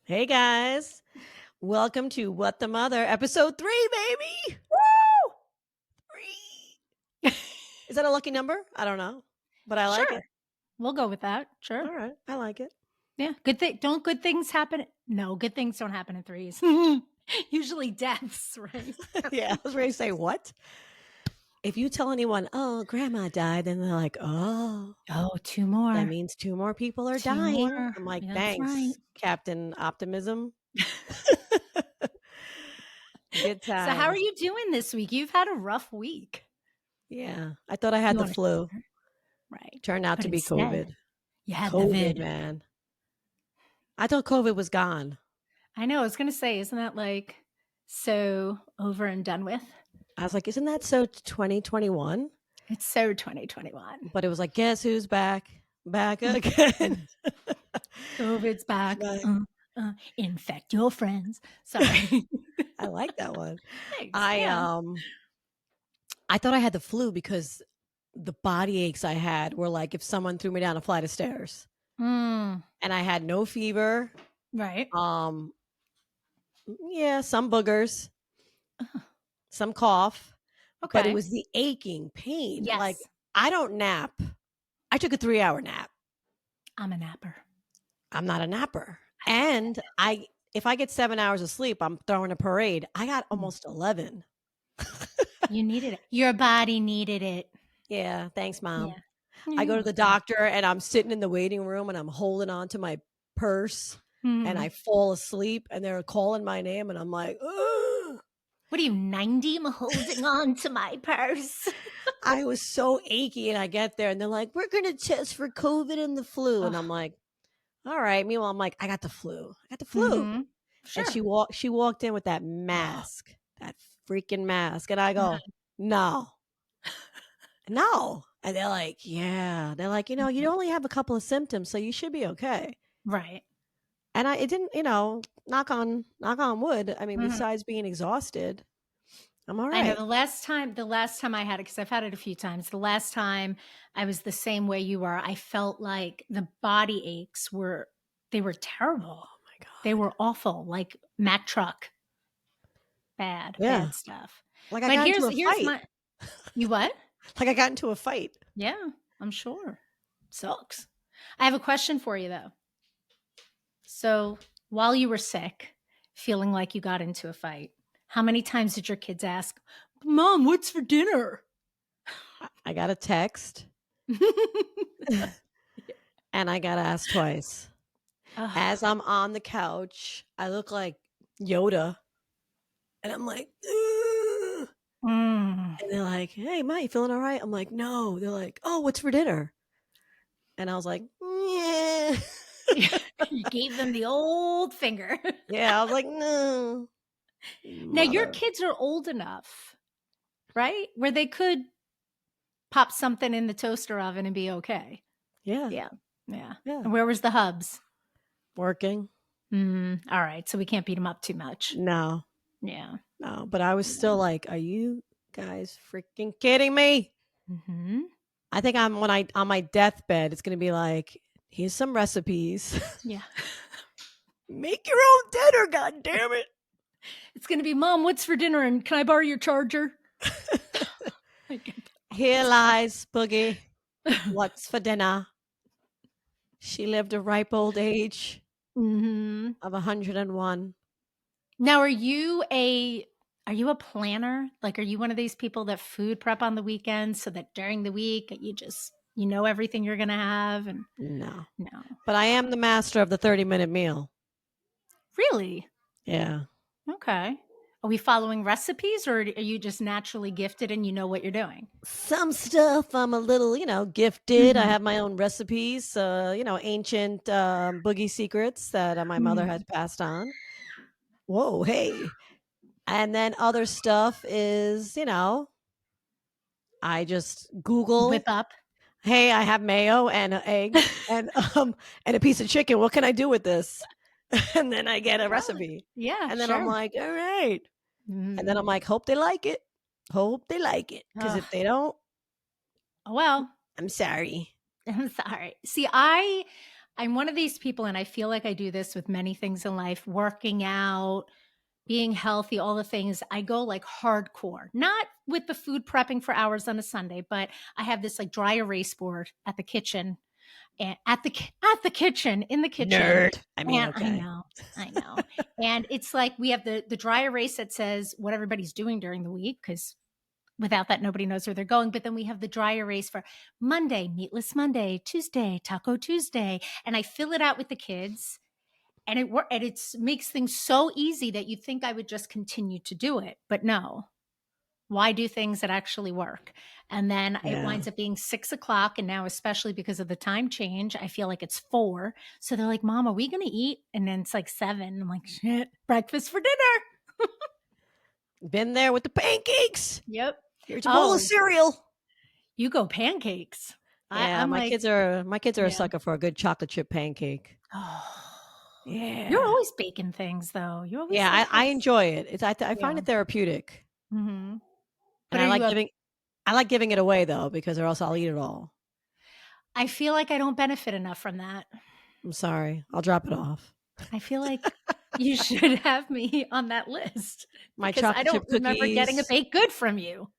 Hey guys, welcome to What the Mother, episode 3, baby. Woo! 3. Is that a lucky number? I don't know, but I like it. Sure. We'll go with that. Sure. All right, I like it. Yeah. Don't good things happen? No, good things don't happen in threes. Usually deaths, right? Yeah, I was ready to say what? If you tell anyone, "Oh, grandma died," then they're like, "Oh, Oh, two that more. means 2 more people are Two dying." more. I'm like, Yeah, that's right. "Thanks, Captain Optimism." Good So how are times. you doing this week? You've had a rough week. Yeah, I thought I had You the want to flu. share? Right. Turned out But to be instead, COVID. you had the COVID, vid. man. I thought COVID was gone. I know. I was going to say, isn't that like so over and done with? I was like, "Isn't that so 2021?" It's so 2021. But it was like, "Guess who's back? Back again." COVID's back. Like, Infect your friends. Sorry. I like that one. Thanks. I, Yeah. um, I thought I had the flu because the body aches I had were like if someone threw me down a flight of stairs, Mm, and I had no fever. right. Um, yeah, some boogers, Uh, some cough, but it Okay. was the aching pain. Like, Yes. I don't nap. I took a 3-hour nap. I'm a napper. I'm not a napper. I love And if I get 7 hours of sleep, I'm throwing a parade. I got it. almost 11. You needed it. Your body needed it. Yeah, thanks, mom. Yeah. Yeah, I you're go to the welcome. doctor and I'm sitting in the waiting room and I'm holding on to my purse and I Mhm. fall asleep and they're calling my name and I'm like, "Ugh." What are you, 90? I'm holding on to my purse. I was so achy and I get there and they're like, "We're going to test for COVID and the flu." And Oh, I'm like, "All right." Meanwhile, I'm like, "I got the flu. I got the flu." mhm. And Sure. she walked in with that Oh, mask, that freaking mask. And I go, uh-huh. "No, no." And they're like, "Yeah." They're like, "You Mhm. only have a couple of symptoms, so you should be okay." Right. And it didn't, knock on wood. I mean, Mhm. besides being exhausted, I'm all I know right. the last time I had it, because I've had it a few times, the last time I was the same way you were, I felt like the body aches were terrible. Oh my They god. were awful, like Mack truck. Bad, Yeah. bad stuff. Like I But got into here's a here's fight. my You what? Like I got into a fight. Yeah, I'm sure. Sucks. I have a question for you though. So, while you were sick, feeling like you got into a fight, how many times did your kids ask, "Mom, what's for dinner?" I got a text and I got asked twice. As Ugh. I'm on the couch, I look like Yoda and I'm like, "Ugh." Mm. And they're like, "Hey, Ma, you feeling all right?" I'm like, "No." They're like, "Oh, what's for dinner?" And I was like, "Yeah." You gave them the old finger. Yeah, I was like, "No, Now your mother." kids are old enough, right? Where they could pop something in the toaster oven and be okay. Yeah, Yeah. Yeah. yeah. And where was the hubs? Working. All right. So we can't beat them up too much. No, Yeah. no, but I was Yeah. still like, "Are you guys freaking kidding me?" Mhm. I think I'm when I on my deathbed, it's gonna be like, "Here's some recipes. Yeah. Make your own dinner, god damn it." It's gonna be, "Mom, what's for dinner, and can I borrow your charger?" I get that all Here the lies Boogie. time. What's for dinner? She lived a ripe old age Mhm. of 101. Now are you a planner? Like, are you one of these people that food prep on the weekends so that during the week you know everything you're gonna have and No. no. But I am the master of the 30-minute meal. Really? Yeah. Okay. Are we following recipes or are you just naturally gifted and you know what you're doing? Some stuff I'm a little, gifted. I Mhm. have my own recipes, ancient boogie secrets that my mother has Mm. passed on. Whoa, hey. And then other stuff is, I just Whip Google, up. hey, I have mayo and an egg and and a piece of chicken. What can I do with this? And then I get a Oh, recipe. yeah, And then I'm sure. like, all right. And then Mhm. I'm like, hope they like it. Hope they like it. Because if Ugh. they don't, Oh, well. I'm sorry. I'm sorry. See, I I'm one of these people, and I feel like I do this with many things in life, working out, being healthy, all the things. I go like hardcore, not with the food prepping for hours on a Sunday, but I have this like dry erase board at the kitchen and at the kitchen in the kitchen. Nerd. I mean, And okay. I know. And it's like we have the dry erase that says what everybody's doing during the week because without that nobody knows where they're going. But then we have the dry erase for Monday, meatless Monday, Tuesday, taco Tuesday, and I fill it out with the kids. And it makes things so easy that you think I would just continue to do it, but no. Why do things that actually work? And then it Yeah. winds up being 6 o'clock. And now, especially because of the time change, I feel like it's 4. So they're like, Mom, are we going to eat? And then it's like 7. I'm like, shit, breakfast for dinner. Been there with the pancakes. Yep. Here's a bowl of Oh, cereal. you go pancakes. Yeah, I'm my like, kids are a yeah. sucker for a good chocolate chip pancake. Oh, you're Yeah. always baking things, though. You always Yeah, like I have, enjoy it. I find yeah. it therapeutic. Hmm. And But are you a I like giving it away though, because or else I'll eat it all. I feel like I don't benefit enough from that. I'm sorry. I'll drop it off. I feel like you should have me on that list My because I chocolate don't chip remember getting a cookies. baked good from you.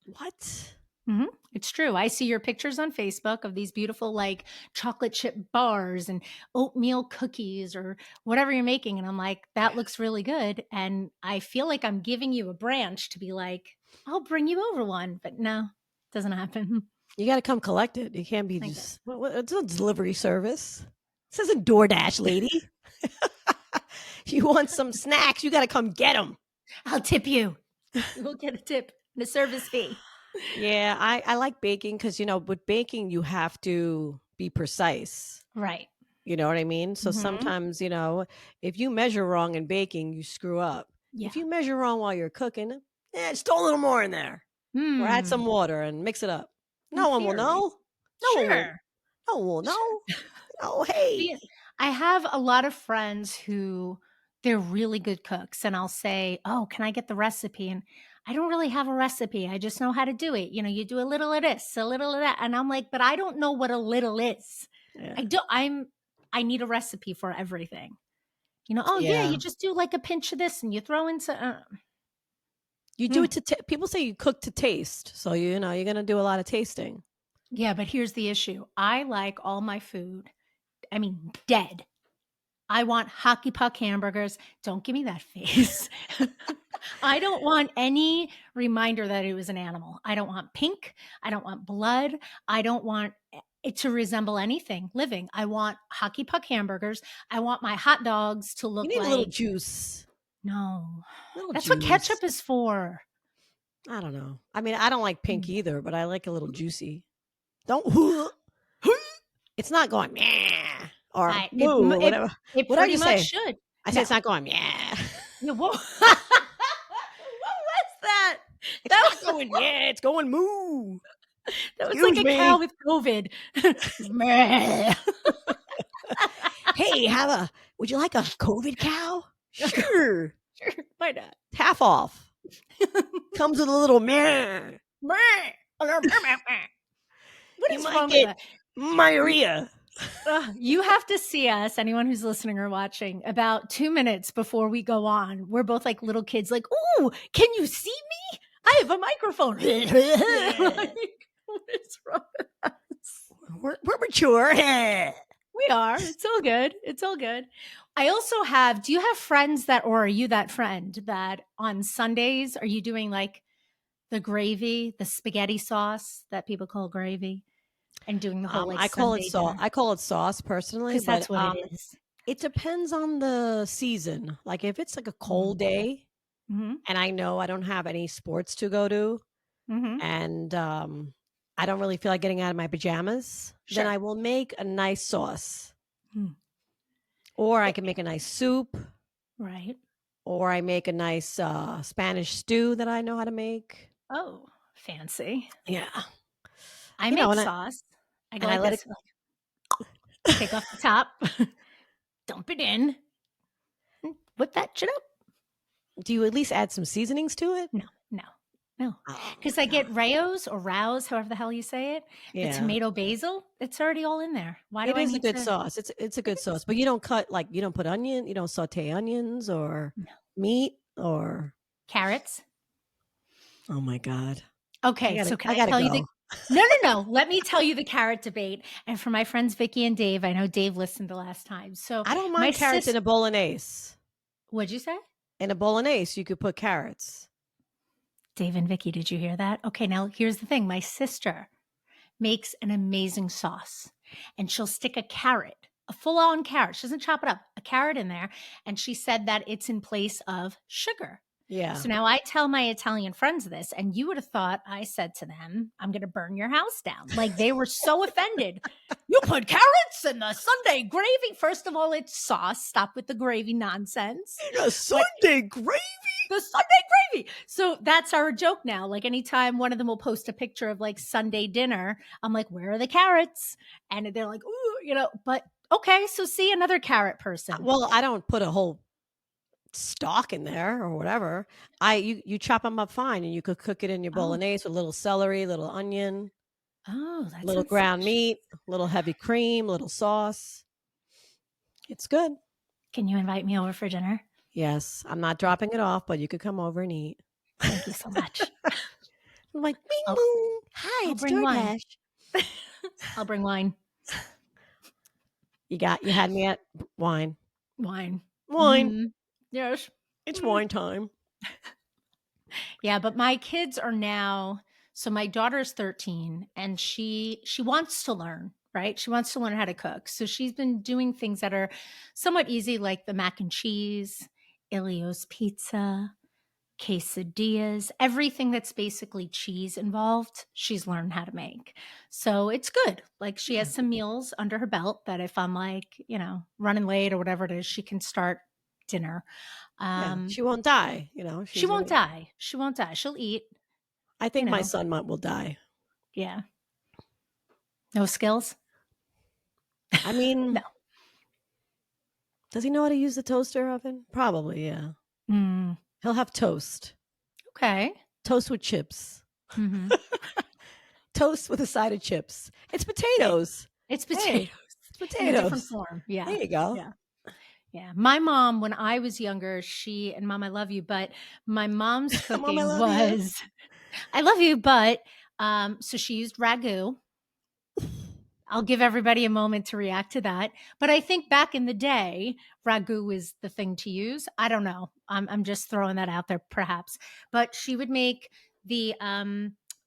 What? Mhm. It's true. I see your pictures on Facebook of these beautiful, like, chocolate chip bars and oatmeal cookies or whatever you're making, and I'm like, "That looks really good," and I feel like I'm giving you a branch to be like, "I'll bring you over one," but no, doesn't happen. You got to come collect it. You can't be I guess. just it's a delivery service. This isn't DoorDash, lady. You want some snacks, you got to come get them. I'll tip you. You will get a tip and a service fee. Yeah, I like baking because, with baking, you have to be precise. Right. You know what I mean? So Mhm. sometimes, if you measure wrong in baking, you screw up. Yeah. If you measure wrong while you're cooking, just throw a little more in there or add Hmm. some water and mix it up. In No one will theory. know. No one will. Sure. No one will Sure. know. Oh, hey. See, I have a lot of friends who they're really good cooks, and I'll say, "Oh, can I get the recipe?" And I don't really have a recipe. I just know how to do it. You do a little of this, a little of that, and I'm like, "But I don't know what a little is." Yeah. I do. I need a recipe for everything. Oh yeah, Yeah. you just do like a pinch of this, and you throw in some. You do it people say you cook to taste. So, you're going to do a lot of tasting. Yeah, but here's the issue. I like all my food. I mean, dead. I want hockey puck hamburgers. Don't give me that face. I don't want any reminder that it was an animal. I don't want pink. I don't want blood. I don't want it to resemble anything living. I want hockey puck hamburgers. I want my hot dogs to You look need a little like juice. no. Little That's what juice. ketchup is for. I don't know. I mean, I don't like pink Mm. either, but I like a little juicy. Don't it's not going yeah or It, moo or it whatever. it What did I pretty just much say? should. I said No. it's not going yeah. Yeah, what was that? It's That not going yeah. It's going moo. That was like Excuse a cow me. with COVID. Meh. Hey, would you like a COVID cow? Sure. Sure, why not? Half off. Comes with a little meh. Meh. What You is might wrong with get that? You diarrhea. you have to see us, anyone who's listening or watching, about 2 minutes before we go on. We're both like little kids, like, "Ooh, can you see me? I have a microphone." Like, what is wrong with us? We're mature. We are. It's all good. It's all good. I also do you have friends or are you that friend that on Sundays, are you doing like the gravy, the spaghetti sauce that people call gravy and doing the whole like I call it Sunday sauce. dinner? I call it sauce personally, Because but that's what it is. it depends on the season. Like if it's like a cold Mm. day Mhm. and I know I don't have any sports to go to Mhm. and I don't really feel like getting out of my pajamas, then Sure. I will make a nice sauce. Mm. Or I Eh, can make a nice soup, right. or I make a nice Spanish stew that I know how to make. Oh, fancy. Yeah. I You know, make and I sauce. I go and I like let it this, like, take off the top, dump it in, and whip that shit up. do you at least add some seasonings to it? No, no. No, Oh because my I get god. Rao's or Rao's, however the hell you say it, the Yeah. tomato basil, it's already all in there. Why do It I is a need good to sauce. It's a it good sauce, is. but you don't cut like you don't put onion, you don't saute onions or No. meat or Carrots? oh my god. Okay, so can I I gotta tell you the go. No, no, no, let me tell you the carrot debate, and for my friends Vicky and Dave, I know Dave listened the last time. So, I don't my mind carrots in sis a bolognese. What'd you say? In a bolognese, you could put carrots. Dave and Vicky, did you hear that? Okay, now here's the thing. My sister makes an amazing sauce, and she'll stick a carrot, a full-on carrot. She doesn't chop it up, a carrot in there, and she said that it's in place of sugar. Yeah. So now I tell my Italian friends this, and you would have thought I said to them, "I'm going to burn your house down." Like they were so offended. You put carrots in the Sunday gravy. First of all, it's sauce. Stop with the gravy nonsense. In a But Sunday gravy? the Sunday gravy. So that's our joke now. Like anytime one of them will post a picture of like Sunday dinner, I'm like, where are the carrots? And they're like, ooh, but okay. So see another carrot person. Well, I don't put a whole stalk in there or whatever. You chop them up fine and you could cook it in your Oh, bolognese with a little celery, little onion, oh, that little sounds ground delicious. meat, little heavy cream, little sauce. It's good. Can you invite me over for dinner? Yes, I'm not dropping it off, but you could come over and eat. Thank you so much. I'm like, bing I'll, boom. Hi, I'll it's bring wine. DoorDash. I'll bring wine. You had me at wine. Wine. Wine. Hmm. Yes. It's Mm. wine time. Yeah, but my kids are now so my daughter's 13 and she wants to learn, right? She wants to learn how to cook. So she's been doing things that are somewhat easy like the mac and cheese, Ilio's pizza, quesadillas, everything that's basically cheese involved, she's learned how to make. So it's good. Like she Yeah. has some meals under her belt that if I'm like, running late or whatever it is, she can start dinner. Yeah. Um, She won't die, she She's won't gonna die. She won't die. She'll eat, I you think my know. son will die. Yeah. No skills? I No. mean, does he know how to use the toaster oven? Probably, yeah. Mm, He'll have toast. okay. Toast with chips. Mhm. Toast with a side of chips. It's Hey, potatoes. it's Hey, potatoes it's in a different potatoes. form. Yeah. There you go. Yeah. Yeah. My mom, when I was younger, and mom, I love you, but my mom's Mom, I cooking love you. was, I love you, but, so she used ragu. I'll give everybody a moment to react to that. But I think back in the day, ragu is the thing to use. I don't know. I'm just throwing that out there, perhaps. But she would make the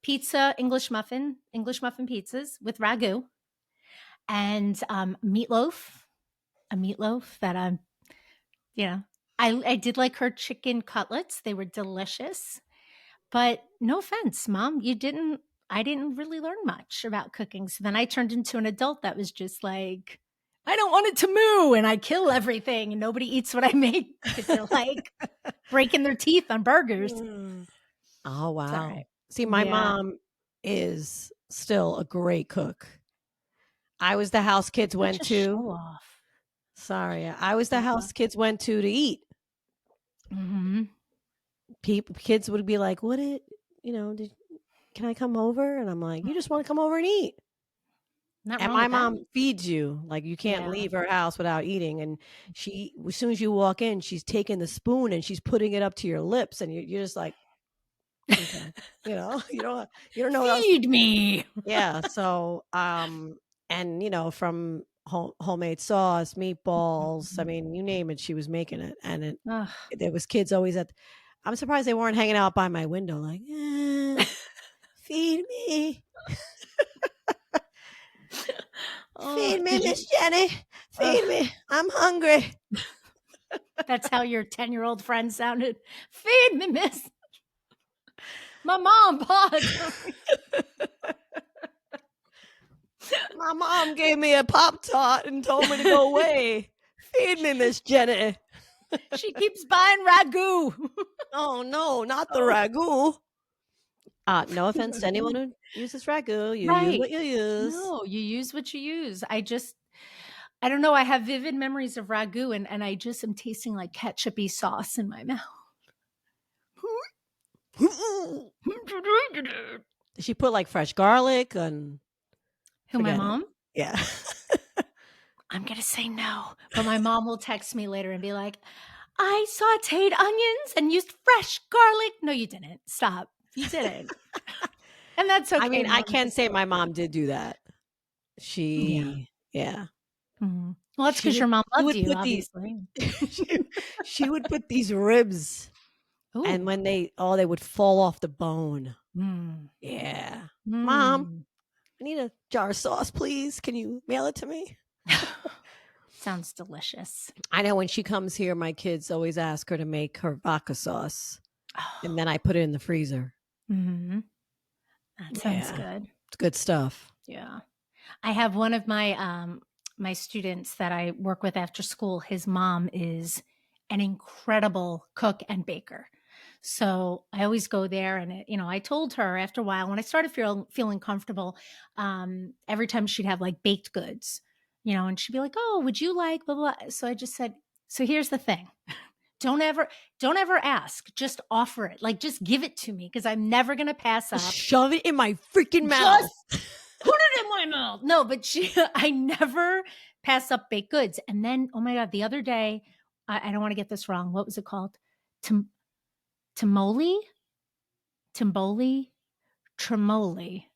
pizza English muffin pizzas with ragu and meatloaf, a meatloaf that you know, I did like her chicken cutlets. They were delicious. But no offense, mom, I didn't really learn much about cooking. So then I turned into an adult that was just like, I don't want it to moo and I kill everything and nobody eats what I make because they're like breaking their teeth on burgers. Mm. Oh, It's all wow. right. See, my Yeah. mom is still a great cook. I was the house kids Such went a to. show off. Sorry, I was the Show house off. kids went to eat. Hmm. Kids would be like, "What it, can I come over?" And I'm like, "You just want to come over and eat." Not And wrong my with that. mom feeds you. Like you can't Yeah. leave her house without eating. And as soon as you walk in, she's taking the spoon and she's putting it up to your lips, and you're just like, okay, you don't know what else. Feed me. Yeah. So, and from homemade sauce, meatballs. I mean, you name it, she was making it, and Ugh. there was kids always at. I'm surprised they weren't hanging out by my window, like, feed me, Oh, feed me, did you? Miss Jenny, Ugh. feed me. I'm hungry. That's how your 10-year-old friend sounded. Feed me, miss. My mom, pa. My mom gave me a Pop Tart and told me to go away. Feed me, Miss Jenny. She keeps buying ragu. Oh no, not the Oh. ragu. No offense to anyone who uses ragu. You use Right. what you use. No, you use what you use. I don't know. I have vivid memories of ragu and I just am tasting like ketchupy sauce in my mouth. Did she put like fresh garlic and Who, my forget it? mom? Yeah. I'm going to say no. But my mom will text me later and be like, I sauteed onions and used fresh garlic. No, you didn't. Stop. You didn't. And that's I okay, mean, I mom. can Just say go. my mom did do that. Yeah. Yeah. Mhm. Well, that's She because would your mom she loved would you, put these obviously. she, she would put these ribs, and Ooh. when they would fall off the bone. Mm. Yeah. Mom, Mm. I need a jar of sauce, please. Can you mail it to me? Sounds delicious. I know when she comes here, my kids always ask her to make her vodka sauce, and Oh. then I put it in the freezer. Mhm. That sounds Yeah. good. It's good stuff. Yeah. I have one of my students that I work with after school. His mom is an incredible cook and baker. So I always go there, and I told her after a while when I started feeling comfortable, every time she'd have like baked goods, and she'd be like, "Oh, would you like blah blah?" So I just said, "So here's the thing: don't ever, don't ever ask. Just offer it. Like, just give it to me because I'm never gonna pass Just up. shove it in my freaking Just mouth. put it in my mouth." No, but I never pass up baked goods. And then, oh my God, the other day, I don't want to get this wrong. What was it called? Tim, Timoli? Timboli? Tremoli.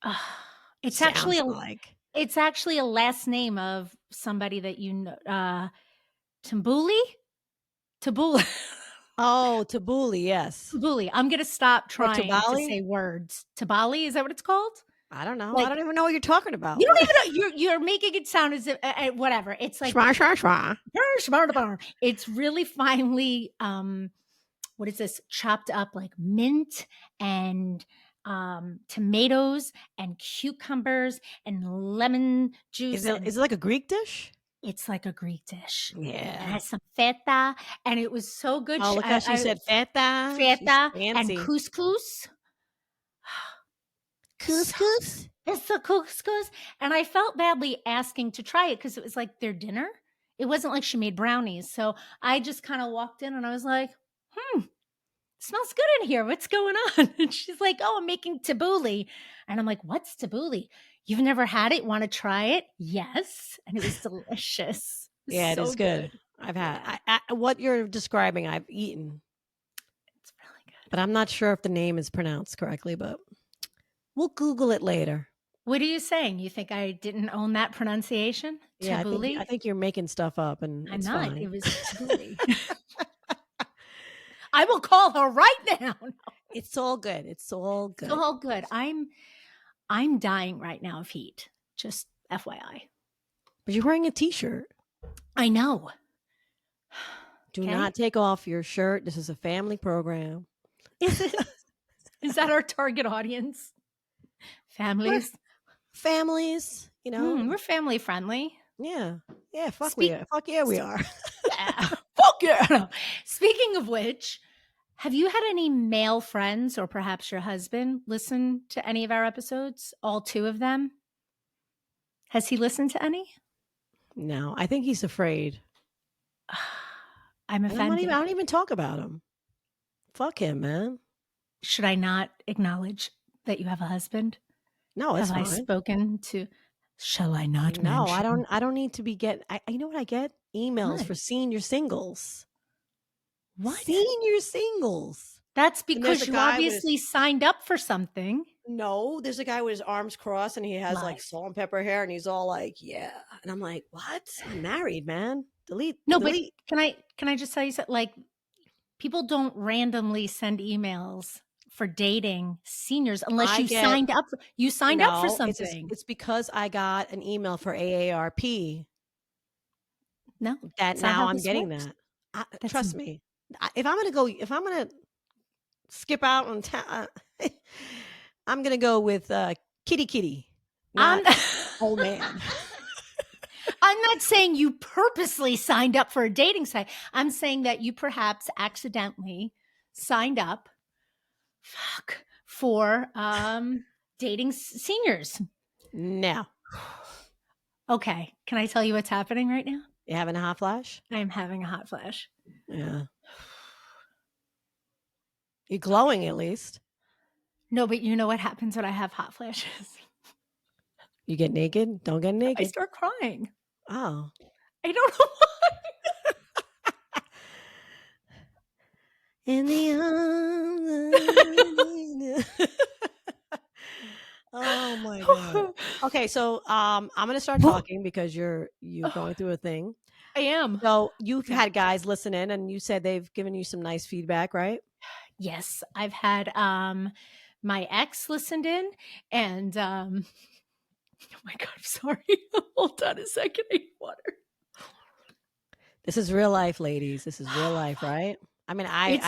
Ah, it's actually Sounds a like. it's actually a last name of somebody that you know. Timbuli? Tabula. Oh, tabbouleh, yes. Tabuli. I'm gonna stop Or trying to tabali? say words. Tabali, is that what it's called? I don't know. I Like, don't even know what you're talking you about. don't What? even know. You're making it sound as if whatever. It's like Shwa, shwa, shwa. it's really finely what is this? Chopped up like mint and tomatoes and cucumbers and lemon Is juice, it and is it like a Greek dish? it's like a Greek dish. It Yeah. has some feta, and it was so good. Oh, look how she said feta. She's Feta and fancy. couscous. So Couscous? it's the couscous, and I felt badly asking to try it because it was like their dinner. It wasn't like she made brownies, so I just kind of walked in and I was like, smells good in here. What's going on?" And she's like, "Oh, I'm making tabbouleh." And I'm like, "What's tabbouleh? You've never had it? Want to try it?" Yes. And it was delicious. It was Yeah, it so is good. good. I've had Yeah, what you're describing, I've eaten, it's really good. but I'm not sure if the name is pronounced correctly, but we'll Google it later. What are you saying? You think I didn't own that pronunciation? Yeah, I Tabbouleh? think you're making stuff up and I'm it's not. It fine. was tabbouleh. I will call her right now. It's all good. It's all It's good. all good. I'm dying right now of heat. Just FYI. But you're wearing a t-shirt. I know. Do Okay. not take off your shirt. This is a family program. Is it? Is that our target audience? We're Families? families, We're family friendly. Yeah. Yeah, fuck we Speak. are. Fuck yeah, we are. Yeah. Fuck yeah. Speaking of which, have you had any male friends or perhaps your husband listen to any of our episodes? All two of them? Has he listened to any? No, I think he's afraid. I'm And I offended. don't even talk about him. Fuck him, man. Should I not acknowledge that you have a husband? No, it's Have I fine. spoken to? Shall I not No, mention? I don't need to be you know what I get? Emails What? for senior singles. What? Senior singles. That's And there's a because you guy with his obviously signed up for something. no, there's a guy with his arms crossed and he has like What? salt and pepper hair and he's all like, yeah. And I'm like, what? I'm married, man. Delete, No, but delete. can I just tell you something? Like, people don't randomly send emails for dating seniors unless I get you signed up for no, something. it's because I got an email for AARP No, that it's not now how I'm this getting works. that. That's Trust me. If I'm gonna skip out on I'm gonna go with Kitty Kitty, I'm not old man. I'm not saying you purposely signed up for a dating site. I'm saying that you perhaps accidentally signed up for dating seniors. No. Okay, can I tell you what's happening right now? You having a hot flash? I'm having a hot flash. Yeah. You're glowing at least. No, but you know what happens when I have hot flashes? You get naked? Don't get I naked. start crying. Oh. I don't know why. In the arms of Oh my god. Okay, so I'm gonna start talking because you're going through a thing. I am. So you've Okay. had guys listen in and you said they've given you some nice feedback, right? Yes, I've had my ex listened in and oh my god, I'm sorry. Hold on a second. I need water. This is real life, ladies. This is real life, right? I mean, It's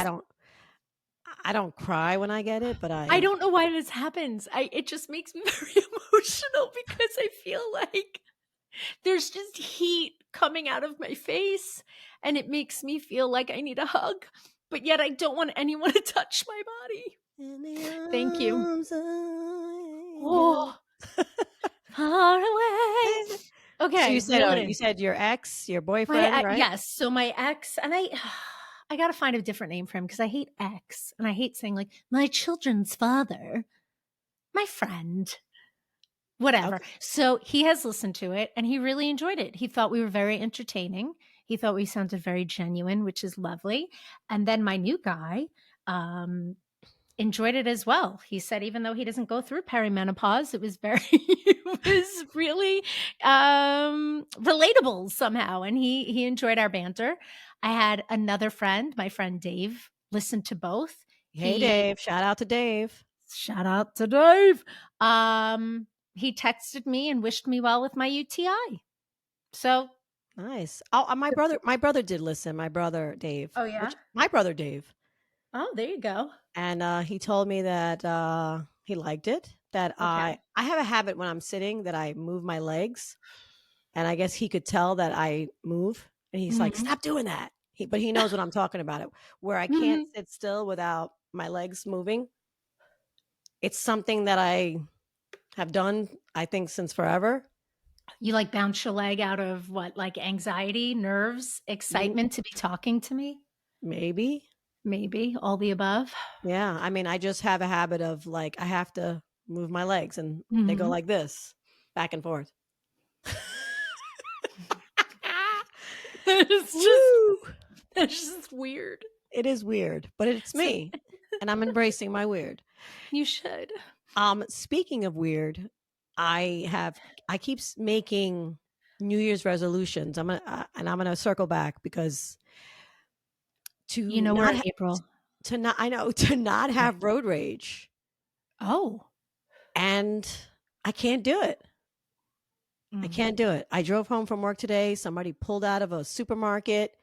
I don't cry when I get it, but I I don't know why this happens. It just makes me very emotional because I feel like there's just heat coming out of my face and it makes me feel like I need a hug, but yet I don't want anyone to touch my body. in the Thank you. arms of an angel. Oh, far away. So Okay, reel it you in. said your ex, your boyfriend, right? Yes, so my ex and I gotta find a different name for him because I hate ex and I hate saying like my children's father, my friend. Whatever. Okay. So he has listened to it and he really enjoyed it. He thought we were very entertaining. He thought we sounded very genuine, which is lovely. And then my new guy enjoyed it as well. He said even though he doesn't go through perimenopause, it was very it was really relatable somehow and he enjoyed our banter. I had another friend, my friend Dave, listened to both. Hey He Dave, shout out to Dave. Shout out to Dave. He texted me and wished me well with my UTI. So, Nice. Oh, my brother did listen. My brother Dave, oh yeah. which my brother Dave, Oh, there you go. and he told me that he liked it. That Okay. I have a habit when I'm sitting that I move my legs, and I guess he could tell that I move, and he's like, Mhm. "Stop doing that." But he knows what I'm talking about. It where I can't Mhm. sit still without my legs moving. It's something that I have done, I think, since forever. You like bounce your leg out of what, like anxiety, nerves, Mm, excitement to be talking to me? maybe. Maybe all the above. Yeah, I mean, I just have a habit of like I have to move my legs and they go Mhm. like this, back and forth. It's just Woo! it's just weird. It is weird, but it's So me and I'm embracing my weird. you should. Speaking of weird, I keep making New Year's resolutions. I'm gonna circle back because You to know we're not in April. to not I know to not Okay. have road rage, Oh. and I can't do it. I Mm. can't do it. I drove home from work today. Somebody pulled out of a supermarket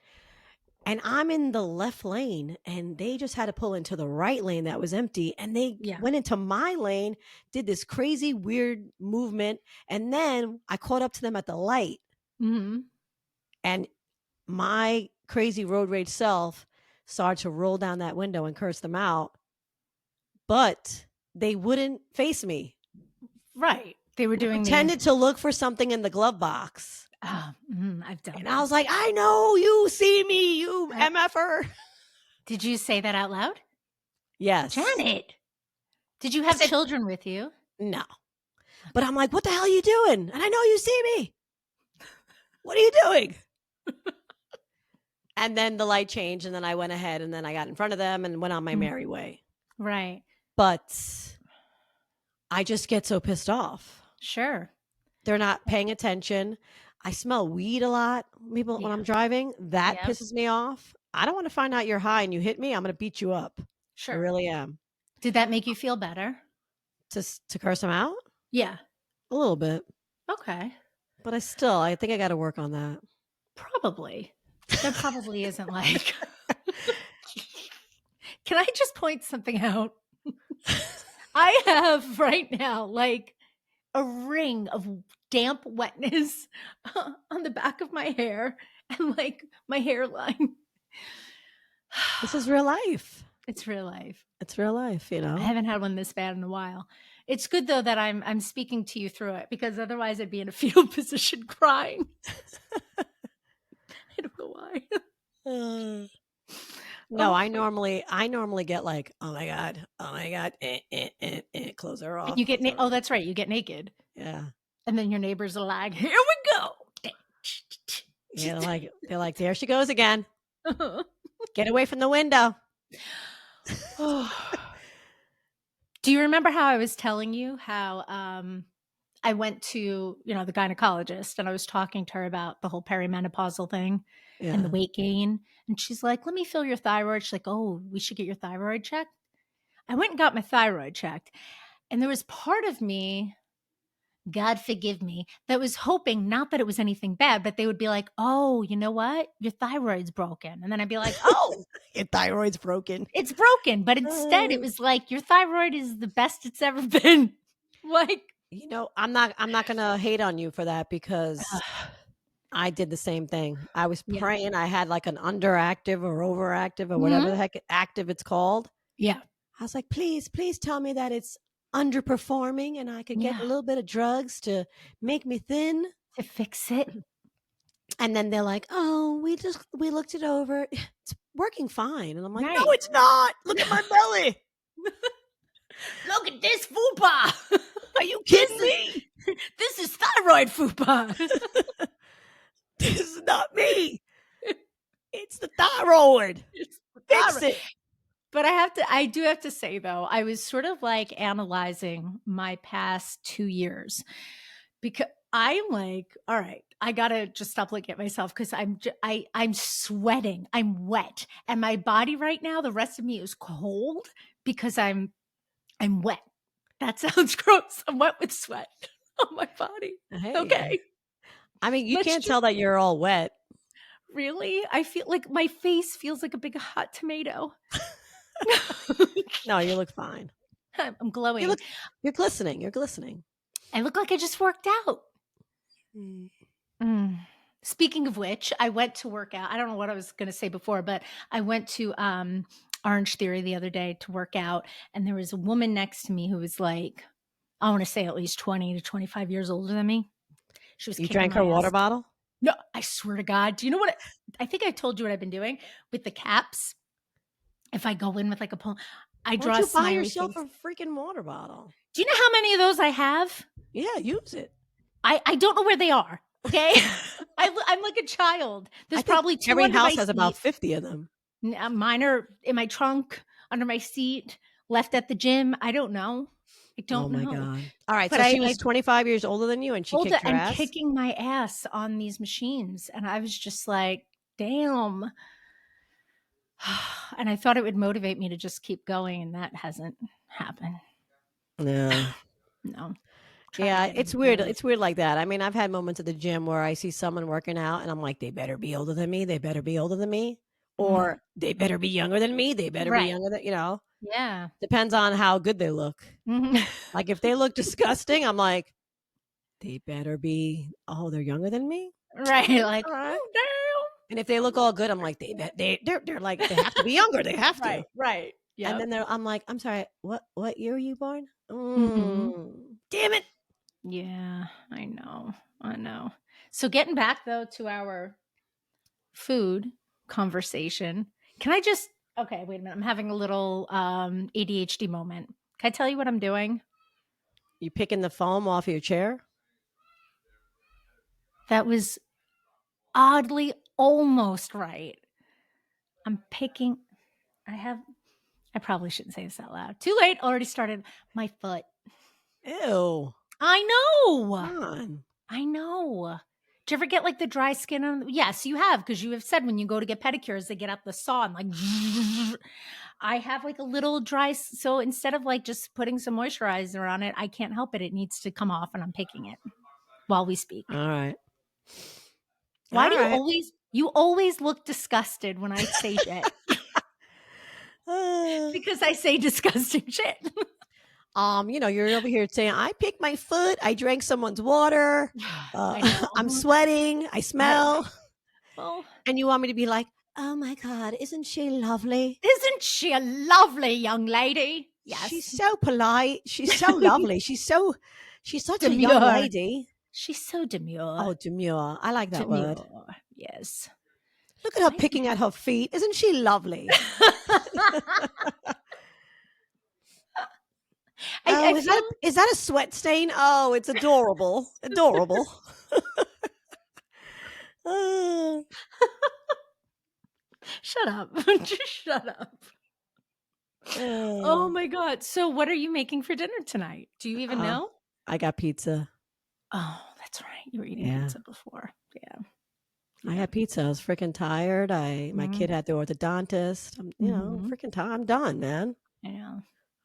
and I'm in the left lane and they just had to pull into the right lane that was empty and they Yeah. went into my lane, did this crazy weird movement, and then I caught up to them at the light Mhm. and my crazy road rage self started to roll down that window and curse them out, but they wouldn't face me. Right. They were They doing the pretended to look for something in the glove box. I've done And I was this. like, I know you see me, you MFer. Did you say that out loud? Yes. Janet, did you I have said, children with you? no. But I'm like, what the hell are you doing? And I know you see me. What are you doing? And then the light changed, and then I went ahead, and then I got in front of them and went on my Mm, merry way. right. But I just get so pissed off. Sure. They're not paying attention. I smell weed a lot, people, when Yeah. I'm driving. That Yep. pisses me off. I don't want to find out you're high and you hit me. I'm going to beat you up. I Sure. really am. Did that make you feel better? To curse them out Yeah. a little bit, Okay. but I think I got to work on that. Probably. There probably isn't like Can I just point something out? I have right now like a ring of damp wetness on the back of my hair and like my hairline. This is real life. It's real life. It's real life, you I know? haven't had one this bad in a while. It's good though that I'm speaking to you through it because otherwise I'd be in a fetal position crying. I don't know why. Uh, No, I normally get like, oh my god, close her And off, you get close her oh, off. that's right, you get naked. Yeah. And then your neighbors are like, "Here we go." Yeah, they're like, "There she goes again. Get away from the window." Do you remember how I was telling you how I went to, the gynecologist and I was talking to her about the whole perimenopausal thing and the Yeah. weight gain? And she's like, "Let me feel your thyroid." She's like, "Oh, we should get your thyroid checked." I went and got my thyroid checked. And there was part of me, God forgive me, that was hoping not that it was anything bad, but they would be like, "Oh, you know what? Your thyroid's broken." And then I'd be like, "Oh, Your thyroid's broken. it's broken." But instead, it Uh, was like, "Your thyroid is the best it's ever been." Like, I'm not gonna hate on you for that because I did the same thing. I was yeah. praying I had like an underactive or overactive or whatever the Mhm. heck active it's called. Yeah. I was like, please, please tell me that it's underperforming and I could get Yeah. a little bit of drugs to make me thin. To fix it. And then they're like, oh, we looked it over. It's working fine. And I'm like, no, Right. it's not. Look at my belly. Look at this fupa. Are you This kidding is me? this is thyroid fupa. This is not me. It's the thyroid. It's the Fix thyroid. it. But I do have to say though, I was sort of like analyzing my past 2 years because I'm like, all right, I gotta just stop looking at myself because I'm sweating, I'm wet, and my body right now, the rest of me is cold because I'm wet. That sounds gross. I'm wet with sweat on my body. Hey, Okay, I mean, you let's can't just tell that you're all wet. really. I feel like my face feels like a big hot tomato. No, you look fine. I'm You glowing. look, you're glistening. You're glistening. I look like I just worked out. Mm. Mm. Speaking of which, I went to work out. I don't know what I was going to say before, but I went to Orange Theory the other day to work out, and there was a woman next to me who was like, I want to say at least 20 to 25 years older than me. She was You kicking drank my her water ass. bottle? No, I swear to God. Do you know what? I think I told you what I've been doing with the caps. If I go in with like a pull, I Why draw don't a you buy smiley yourself face. a freaking water bottle? Do you know how many of those I have? Yeah, use it. I don't know where they are. Okay. I'm like a child. There's I think probably two every under my house has about seat. 50 of them. Mine are in my trunk, under my seat, left at the gym. I don't know. I Oh don't my know. God. All right. But So she I was 25 years older than you and she older kicked your and ass? kicking my ass on these machines. And I was just like, damn. And I thought it would motivate me to just keep going. And that hasn't happened. Yeah. No. Try to Yeah, get it's into weird. those. It's weird like that. I mean, I've had moments at the gym where I see someone working out and I'm like, they better be older than me. They better be older than me. Mm, Or they better be younger than me. They better be right. younger than. Yeah. Depends on how good they look. Mhm. Like if they look disgusting, I'm like, they better be, oh, they're younger than me? Right. Okay, Like, all right. oh, damn. And if they look all good, I'm like, they're like, they have to be younger. They have to. Right. Right. And Yep. then I'm like, I'm sorry, what year were you born? Hmm. Damn it. Yeah, I know. I know. So getting back though to our food conversation, can I just okay, wait a minute. I'm having a little ADHD moment. Can I tell you what I'm doing? You picking the foam off your chair? That was oddly almost right. I'm picking I probably shouldn't say this out loud. Too late, already started my foot. Ew. I know. Come on. I know. Do you ever get like the dry skin on? Yes, you have, because you have said when you go to get pedicures, they get out the saw and like. I have like a little dry, so instead of like just putting some moisturizer on it, I can't help it. It needs to come off, and I'm picking it while we speak. All right. Why All do right. you always look disgusted when I say shit? Uh, Because I say disgusting shit. You're over here saying, I picked my foot, I drank someone's water, I know. I'm sweating, I smell. Well, And you want me to be like, oh my God, isn't she lovely? isn't she a lovely young lady? She's Yes. so polite. She's so lovely. She's such a young Demure. lady. She's so demure. Oh, demure. I like that word. Demure. Yes. Look at her picking at her feet. Isn't she lovely? Oh, is that a sweat stain? Oh, it's adorable. Adorable. Shut up. Just shut up. Oh my God. So what are you making for dinner tonight? Do you even know? I got pizza. Oh, that's right. You were eating pizza before. Yeah. I had pizza. I was freaking tired. My kid had the orthodontist. I'm, freaking tired. I'm done, man. Yeah.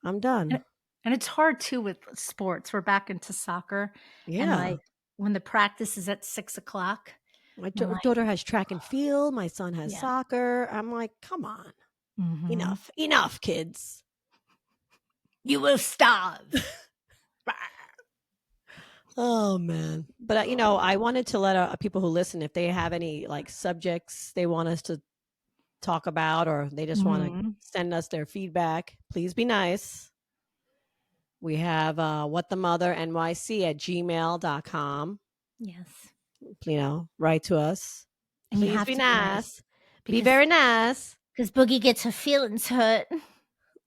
I'm done. And it's hard too with sports. We're back into soccer. And Yeah. like when the practice is at 6:00. My daughter has track and field. My son has Yeah. soccer. I'm like, come on. Enough, kids. You will starve. Oh man. But I wanted to let people who listen, if they have any like subjects they want us to talk about, or they just want to send us their feedback, please be nice. We have whatthemothernyc@gmail.com. Yes. Write to us. And please you have be to nice. Be very nice. Because Boogie gets her feelings hurt.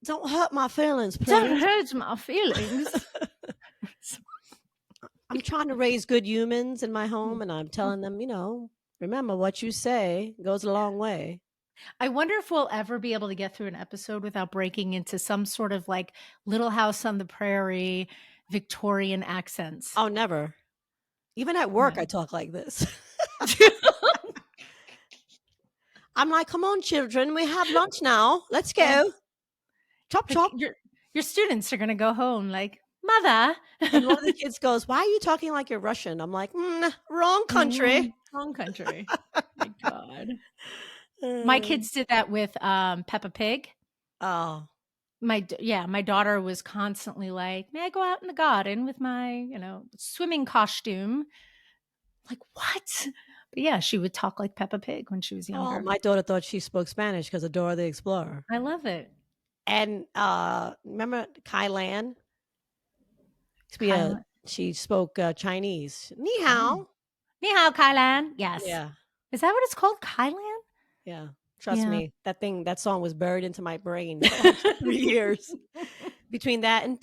Don't hurt my feelings, please. Don't hurt my feelings. I'm trying to raise good humans in my home, and I'm telling them, remember what you say goes a long way. I wonder if we'll ever be able to get through an episode without breaking into some sort of like Little House on the Prairie, Victorian accents. Oh, never. Even at work, I talk like this. I'm like, come on, children, we have lunch now. Let's go. Chop, chop. Your students are going to go home like, Mother. And one of the kids goes, why are you talking like you're Russian? I'm like, wrong country. Wrong country. My God. My kids did that with Peppa Pig. Oh. My daughter was constantly like, may I go out in the garden with my, swimming costume? Like, what? But yeah, she would talk like Peppa Pig when she was younger. Oh, my daughter thought she spoke Spanish because of Dora the Explorer. I love it. And remember Kai Lan? She spoke Chinese. Ni hao. Ni hao, Kai Lan. Yes. Yeah. Is that what it's called? Kai Lan? Yeah. Trust me. That song was buried into my brain for like 3 years. Between that and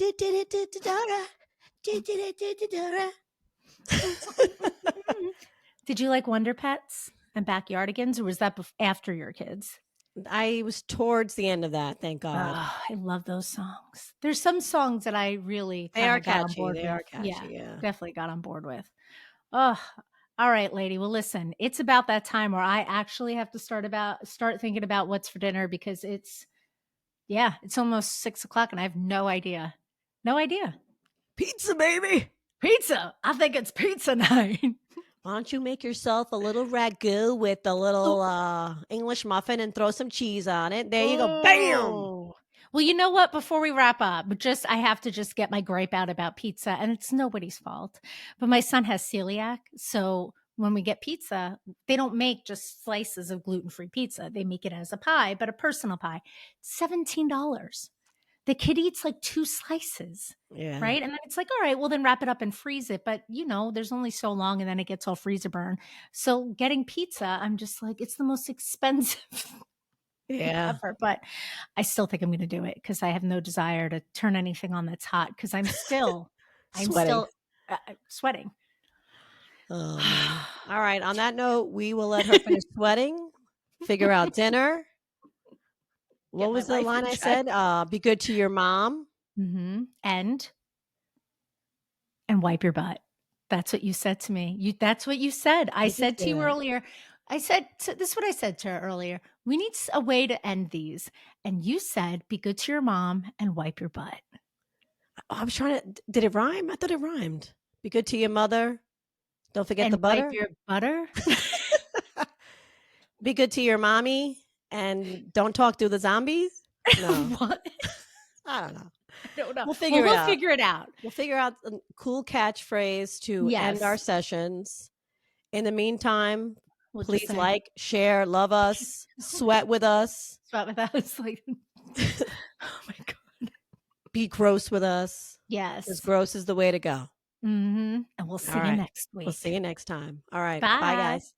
Did you like Wonder Pets and Backyardigans, or was that after your kids? I was towards the end of that, thank God. Oh, I love those songs. There's some songs that I really They are got catchy. on board They with. are catchy, yeah. Definitely got on board with. Oh, all right, lady. Well, listen, it's about that time where I actually have to start thinking about what's for dinner, because it's almost 6:00 and I have no idea. No idea. Pizza, baby. Pizza. I think it's pizza night. Why don't you make yourself a little ragu with a little English muffin and throw some cheese on it? There you go. Bam! Well, you know what? Before we wrap up, I have to just get my gripe out about pizza, and it's nobody's fault. But my son has celiac, so when we get pizza, they don't make just slices of gluten-free pizza. They make it as a pie, but a personal pie. $17. The kid eats like 2 slices. Yeah. Right. And then it's like, all right, well, then wrap it up and freeze it. But, there's only so long, and then it gets all freezer burn. So getting pizza, I'm just like, it's the most expensive thing ever. But I still think I'm going to do it because I have no desire to turn anything on that's hot, because I'm still sweating. Oh, man. All right. On that note, we will let her finish sweating, figure out dinner. What was the line I said? Be good to your mom. Mm-hmm. And wipe your butt. That's what you said to me. That's what you said. I said to you earlier. This is what I said to her earlier. We need a way to end these. And you said, be good to your mom and wipe your butt. I was trying to, did it rhyme? I thought it rhymed. Be good to your mother. Don't forget the butter. Wipe your butter. Be good to your mommy and don't talk through the zombies. No. What? I don't know. I don't know. We'll figure it out. We'll figure out a cool catchphrase to end our sessions. In the meantime, please like, share, love us, sweat with us. Sweat with us. Like, oh my God. Be gross with us. Yes. Because gross is the way to go. Mm-hmm. And we'll see you next week. We'll see you next time. All right. Bye, Bye guys.